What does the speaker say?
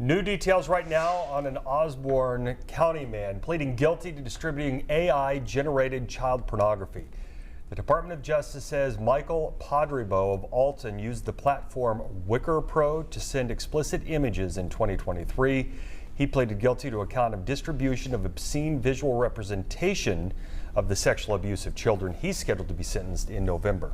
New details right now on an Osborn County man pleading guilty to distributing AI-generated child pornography. The Department of Justice says Michael Padribo of Alton used the platform Wicker Pro to send explicit images in 2023. He pleaded guilty to a count of distribution of obscene visual representation of the sexual abuse of children. He's scheduled to be sentenced in November.